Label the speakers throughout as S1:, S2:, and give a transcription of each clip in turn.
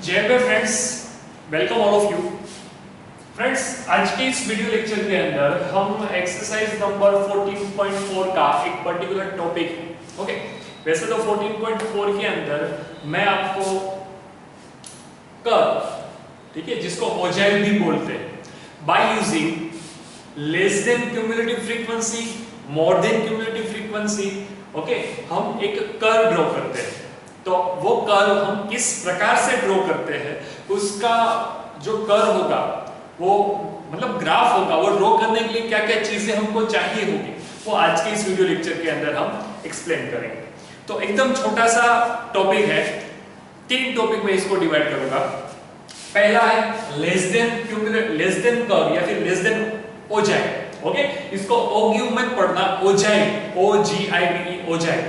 S1: जय Hind friends, welcome all of you. Friends, आज के इस वीडियो लेक्चर के अंदर हम एक्सरसाइज नंबर 14.4 का एक पर्टिकुलर टॉपिक ओके। वैसे तो 14.4 के अंदर मैं आपको कर्व, ठीक है, जिसको ओजाइल भी बोलते हैं, by using less than cumulative frequency, more than cumulative frequency, okay, हम एक कर्व ड्रॉ करते हैं। तो वो कर्व हम किस प्रकार से ड्रॉ करते हैं, उसका जो कर्व होगा, वो मतलब ग्राफ होगा, वो ड्रॉ करने के लिए क्या क्या चीजें हमको चाहिए होगी, वो आज के इस वीडियो लेक्चर के अंदर हम एक्सप्लेन करेंगे। तो एकदम छोटा सा टॉपिक है, 3 टॉपिक में इसको डिवाइड करूंगा। पहला है लेस देन कर्व या फिर लेस देन ओजाइल, ओके, इसको ओग्यू मत पढ़ना, ओजाइल, OGIVE, ओजाइल।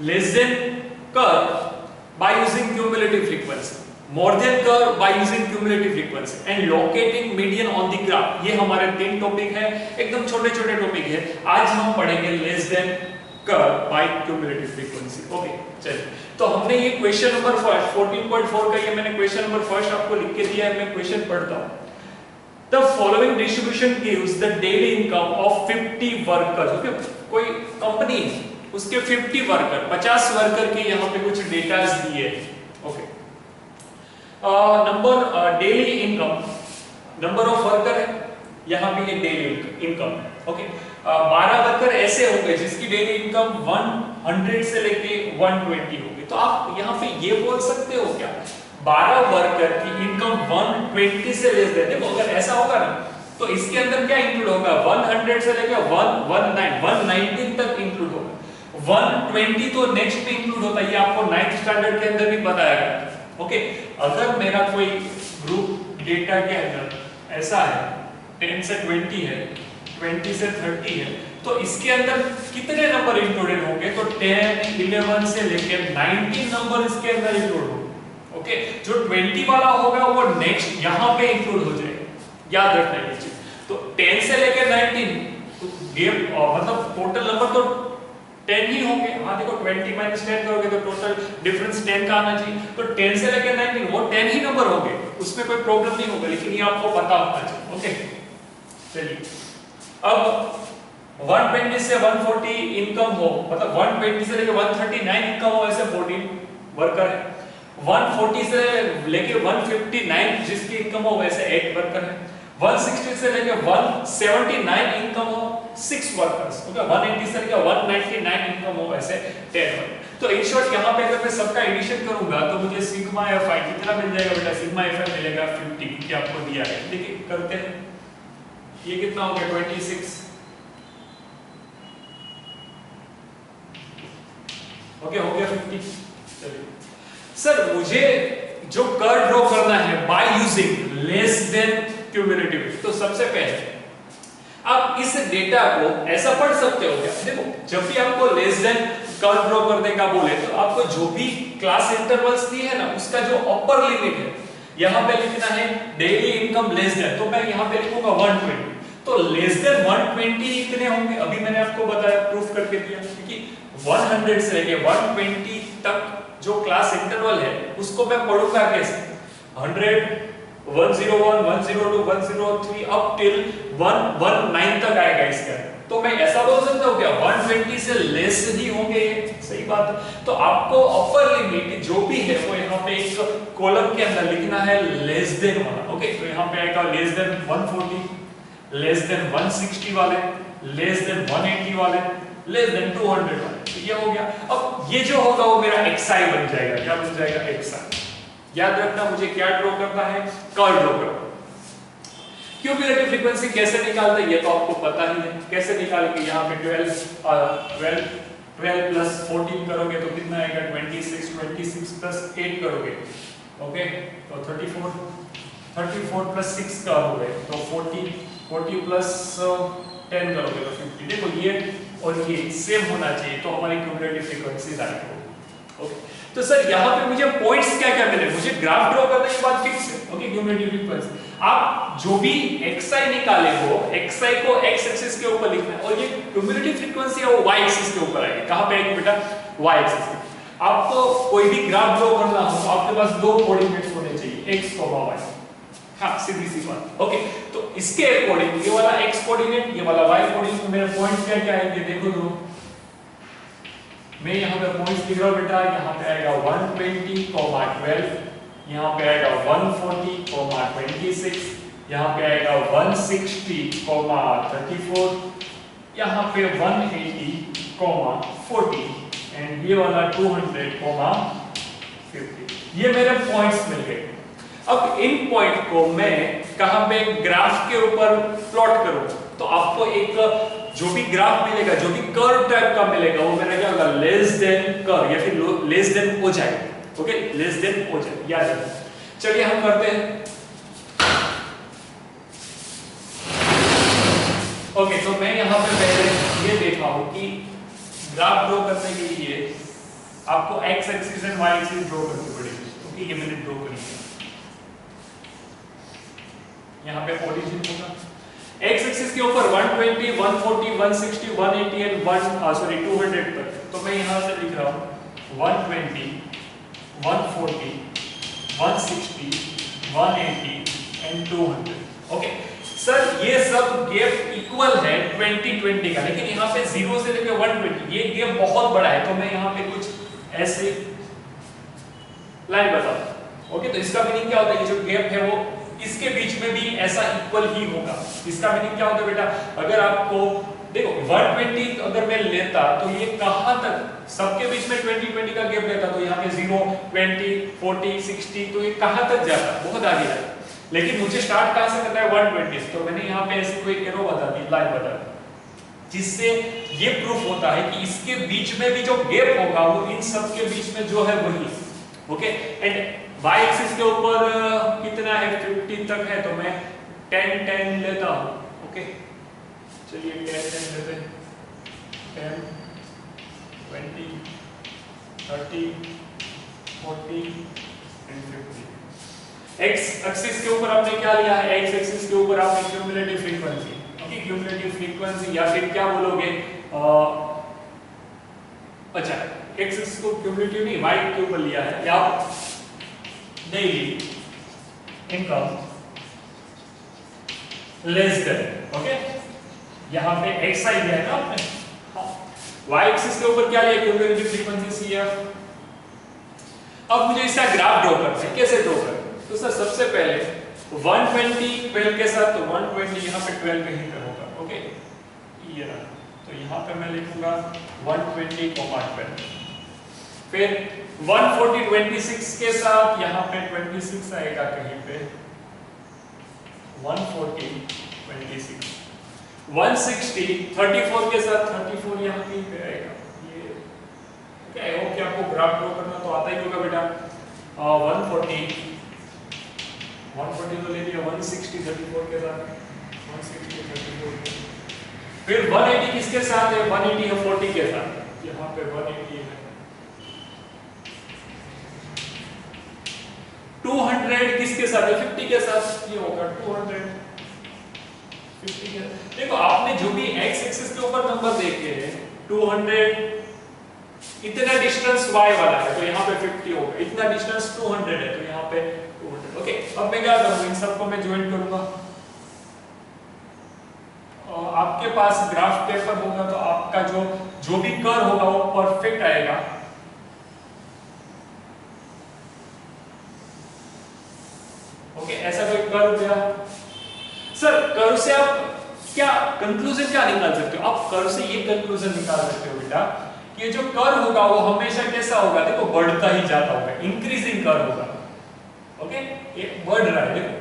S1: Less than curve by using cumulative frequency, more than curve by using cumulative frequency, and locating median on the graph। ये हमारे 3 टॉपिक है, एकदम छोटे छोटे टॉपिक है। आज हम पढ़ेंगे less than curve y cumulative frequency, okay. चलिए, तो हमने ये क्वेश्चन नंबर 14.4 का ये मैंने क्वेश्चन नंबर फर्स्ट आपको लिख के दिया है, मैं क्वेश्चन पढ़ता हूं। The following distribution gives the daily income of 50 workers, okay, कोई कंपनी उसके 50 वर्कर, 50 वर्कर के यहाँ पे कुछ डेटास दिए, okay. Number daily income, number of worker है, यहाँ पे ये डेली इनकम, ओके। 12 वर्कर ऐसे होंगे जिसकी डेली इनकम 100 से लेके 120 होगी। तो आप यहाँ पे ये बोल सकते हो क्या, 12 वर्कर की इनकम 120 से लेस देते हो। अगर ऐसा होगा ना, तो इसके अंदर क्या इंक्लूड होगा, 100 से लेके 119 तक इंक्लूड होगा। 120 तो नेक्स्ट में इंक्लूड होता है, ये आपको 9th स्टैंडर्ड के अंदर भी बताया गया, ओके। अगर मेरा कोई ग्रुप डेटा के अंदर ऐसा है, 10 से 20 है, 20 से 30 है, तो इसके अंदर कितने नंबर इंक्लूडेड होंगे, तो 10, 11 से लेकर 19 नंबर इसके अंदर इंक्लूड होंगे, ओके। जो 20 वाला होगा वो नेक्स्ट यहाँ पे इंक्लूड हो जाएगा, याद रखना ये चीज। तो 10 से लेकर 19 तो गेम मतलब टोटल नंबर तो 10 ही होंगे। हाँ देखो, 20 माइनस 10 करोगे तो टोटल डिफरेंस 10 का आना चाहिए। तो 10 से लेकर 19 वो 10 ही नंबर होंगे, उसमें कोई प्रॉब्लम नहीं होगा, लेकिन ये आपको पता होना चाहिए, ओके। चलिए, अब 120 से 140 इनकम हो, मतलब 120 से लेकर 139 इनकम हो, ऐसे 14 वर्कर है। 140 से लेकर 159 जिसकी इनकम हो, वैसे 8 वर्कर है। 160 से लेकर 179 इनकम हो, 6 वर्कर्स, ओके। 180 से लेकर 199 इनकम हो, ऐसे 10 वर्कर। तो इन शॉर्ट यहाँ पे अगर मैं सबका एडिशन करूंगा तो मुझे सिग्मा fi कितना मिल जाएगा बेटा, सिग्मा fi मिलेगा 50, क्योंकि आपको दिया है। देखिए करते हैं, ये कितना हो गया 26, ओके, हो गया 50। चलिए सर, मुझे जो कर्व ड्रॉ करना है by using less than cumulative, तो सबसे पहले आप इस डेटा को ऐसा पढ़ सकते हो क्या, देखो जब भी आपको लेस देन कर्व ड्रॉ करने का बोले तो आपको जो भी क्लास इंटरवल्स दिए है ना, उसका जो अपर लिमिट है यहाँ पे लिखना है डेली इनकम लेस देन, तो मैं यहाँ पे लिखूंगा 120। तो लेस देन 120 कितने होंगे, अभी मैंने आपको बताया, प्रूफ करके दिया, क्योंकि 100 से लेके 120 तक जो क्लास इंटरवल है उसको मैं पढ़ूंगा कैसे, 100, 101, 102, 103 अप टिल 119 तक आएगा इसका। तो मैं ऐसा बोल सकता हूँ क्या, 120 से लेस ही होंगे, सही बात है। तो आपको अपर लिमिट जो भी है वो यहाँ पे एक कॉलम के अंदर लिखना है लेस देन वाला, ओके। तो यहाँ पे आएगा लेस देन 140, लेस देन 160 वाले, लेस देन 180 वाले, लेस देन 200 वाले। तो ये हो गया। अब ये जो होगा वो मेरा xi बन जाएगा, क्या बन जाएगा, xi। याद रखना मुझे क्या ड्रॉ करना है, कर्व ड्रॉ करना। क्यूमुलेटिव फ्रीक्वेंसी कैसे निकालते हैं ये तो आपको पता ही है, कैसे निकालेंगे, यहाँ पे 12 प्लस 14 करोगे तो कितना आएगा 26, 26 प्लस 8 करोगे, ओके, तो 34 प्लस 6 करोगे तो 40 प्लस 10 करोगे तो 50। देखो ये और ये सेम होना चाहिए, तो हमारी क्यूमुलेटिव फ्रीक्वेंसी राइट होगी, ओके। तो सर यहाँ पे मुझे पॉइंट्स क्या क्या मिले, मुझे ग्राफ ड्रॉ करने के बाद फिक्स है, ओके, क्यूमुलेटिव फ्रीक्वेंसी। आप जो भी xi निकाले हो, xi को x एक्सिस के ऊपर लिखना है, और ये क्यूमुलेटिव फ्रीक्वेंसी है वो y एक्सिस के ऊपर आएगी। कहां पे आएगी बेटा, y एक्सिस पे। आपको कोई भी ग्राफ ड्रॉ करना हो तो आपके पास दो कोऑर्डिनेट्स होने चाहिए, x और y। हाँ, सीधी सी बात। ओके, तो इसके अकॉर्डिंग ये वाला x कोऑर्डिनेट, ये वाला y कोऑर्डिनेट, तो मेरे पॉइंट्स क्या क्या आएंगे देखो तो। मैं यहाँ पे पॉइंट्स लिख रहा हूँ बेटा, यहाँ पे आएगा 120, 12, यहाँ पे आएगा 140, 26, यहाँ पे आएगा 160, 34, यहाँ पे 180, 40 एंड ये वाला 200, 50। ये मेरे पॉइंट्स मिल गए। अब इन पॉइंट को मैं कहां पे ग्राफ के ऊपर प्लॉट करूं तो आपको एक जो भी ग्राफ मिलेगा, जो भी कर्व टाइप का मिलेगा, वो मेरा क्या होगा, लेस देन कर्व या फिर लेस देन हो जाएगा। ओके, लेस देन हो जाएगा, याद रखिए। चलिए हम करते हैं। ओके, तो मैं यहां पे पहले ये देखा हूं कि ग्राफ ड्रॉ करने के लिए आपको x axis and y axis draw करनी पड़ेगी। ओके, ये मैंने ड्रॉ कर लिया। यहाँ पे ओरिजिन होगा x एक्सिस के ऊपर 120, 140, 160, 180 एंड 200 तक। तो मैं यहाँ से लिख रहा हूँ 120, 140, 160, 180 एंड 200। ओके सर, ये सब गैप इक्वल है 20-20 का, लेकिन यहाँ पे 0 से लेकर 120 ये गैप बहुत बड़ा है, तो मैं यहाँ पे कुछ ऐसे लाइन बताता हूँ। ओके, तो इसका मीनिंग क्या होता है, ये जो गैप है वो इसके बीच में भी ऐसा इक्वल ही होगा। इसका मीनिंग क्या होता है बेटा, अगर आपको देखो 120 अगर मैं लेता तो ये कहां तक, सबके बीच में 20-20 का गैप लेता तो यहाँ पे 0, 20, 40, 60, तो ये कहां तक जाता, बहुत आगे जाता। लेकिन मुझे स्टार्ट कहां से करना है, 120। तो मैंने यहाँ पे ऐसी कोई एरो बता दी, लाइन बता दी, जिससे ये प्रूफ होता है कि इसके बीच में भी जो गैप होगा वो इन सब के बीच में जो है वही। ओके, एंड y एक्सिस के ऊपर कितना है, 50 तक है, तो मैं 10 लेता हूं। ओके, चलिए 10 लेते हैं, 10, 20, 30, 40 एंड 50। x एक्सिस के ऊपर आपने क्या लिया है, x एक्सिस के ऊपर आपने cumulative frequency. Okay, cumulative frequency या फिर क्या बोलोगे, अच्छा x एक्सिस को क्यूमुलेटिव नहीं y के ऊपर लिया है, या daily income less than. Okay, यहां पे x आई दिया है ना आपने, y एक्सिस के ऊपर क्या लिया, क्यूमुलेटिव फ्रीक्वेंसी CF। अब मुझे इसका ग्राफ ड्रॉ करना है, कैसे ड्रॉ करें, तो सर सबसे पहले 120 12 के साथ, तो 120 यहाँ पे 12 पे ही करूंगा। ओके, ये रहा, तो यहाँ पे मैं लिखूंगा 120, 12। फिर 140 26 के साथ, यहाँ पे 26 आएगा कहीं पे, 140 26, 160 34 के साथ, 34 यहाँ कहीं पे आएगा। ये क्या है, ओके, आपको ग्राफ ड्रॉ करना तो आता ही होगा बेटा। 140 तो ले लिया, 160 34 के साथ, 160 34 के, फिर 180 किसके साथ है, 180 है 40 के साथ, यहाँ पे 180 है। 200 किसके साथ है, 50 के साथ, ये होगा 200 50 के। देखो आपने जो भी x एक्सिस के ऊपर नंबर देखे हैं 200, इतना डिस्टेंस y वाला है तो यहाँ पे 50 होगा, इतना डिस्टेंस 200 है तो यहाँ पे 200। ओके, अब मैं क्या करूँगा, इन सबको मैं ज्वाइन करूंगा। आपके पास ग्राफ पेपर होगा तो आपका जो भी कर्व होगा वो परफेक्ट आएगा। ओके, ऐसा कोई कर्व गया सर, कर्व से आप क्या कंक्लूजन क्या निकाल सकते हो, आप कर्व से ये कंक्लूजन निकाल सकते हो बेटा कि ये जो कर्व होगा वो हमेशा कैसा होगा, देखो बढ़ता ही जाता होगा, इंक्रीजिंग कर्व होगा। ओके, ये बढ़ रहा है देखो,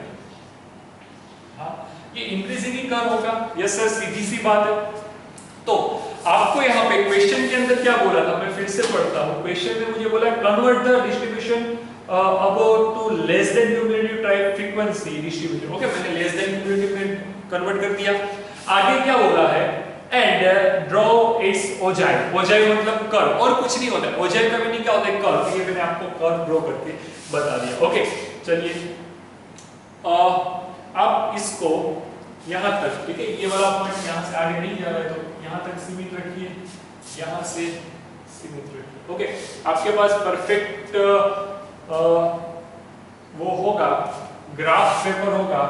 S1: हाँ ये इंक्रीजिंग ही कर्व होगा। यस सर, सीधी सी बात है। तो आपको यहाँ पे क्वेश्चन के अंदर क्या बोला था, मैं फिर से पढ़ता हूँ। क्वेश्चन में मुझे बोला convert the distribution about to less than cumulative type frequency distribution. Okay, मैंने लेस देन क्यूमुलेटिव में कन्वर्ट कर दिया। आगे क्या बोला है, and draw its ogive. Ogive मतलब कर्व, और कुछ नहीं होता है। ओजाई का मीनिंग क्या होता है, कर्व। ये मैंने आपको कर्व ड्रॉ करके बता दिया। ओके, चलिए आप इसको यहाँ तक, ठीक है, ये वाला पॉइंट यहाँ से आगे नहीं जा रहा है तो यहाँ तक सीमित रखिए, यहाँ से सिमेट्रिक। ओके, आपके पास परफेक्ट वो होगा, ग्राफ पेपर होगा।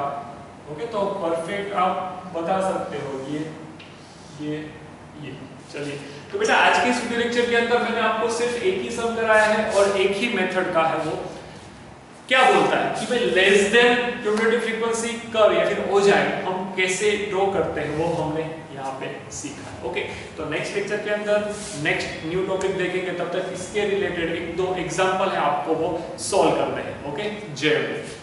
S1: ओके, तो परफेक्ट आप बता सकते हो ये। चलिए, तो बेटा आज के इस वीडियो लेक्चर के अंदर मैंने आपको सिर्फ एक ही सम कराया है और एक ही मेथड का है। वो क्या बोलता है कि भाई less than cumulative frequency curve या फिर ओजाई हम कैसे ड्रॉ करते हैं, वो हमने यहाँ पे सीखा है। ओके, तो नेक्स्ट लेक्चर के अंदर नेक्स्ट न्यू टॉपिक देखेंगे, तब तक इसके रिलेटेड एक दो एग्जांपल है आपको वो सॉल्व करने हैं। ओके, जय हिंद।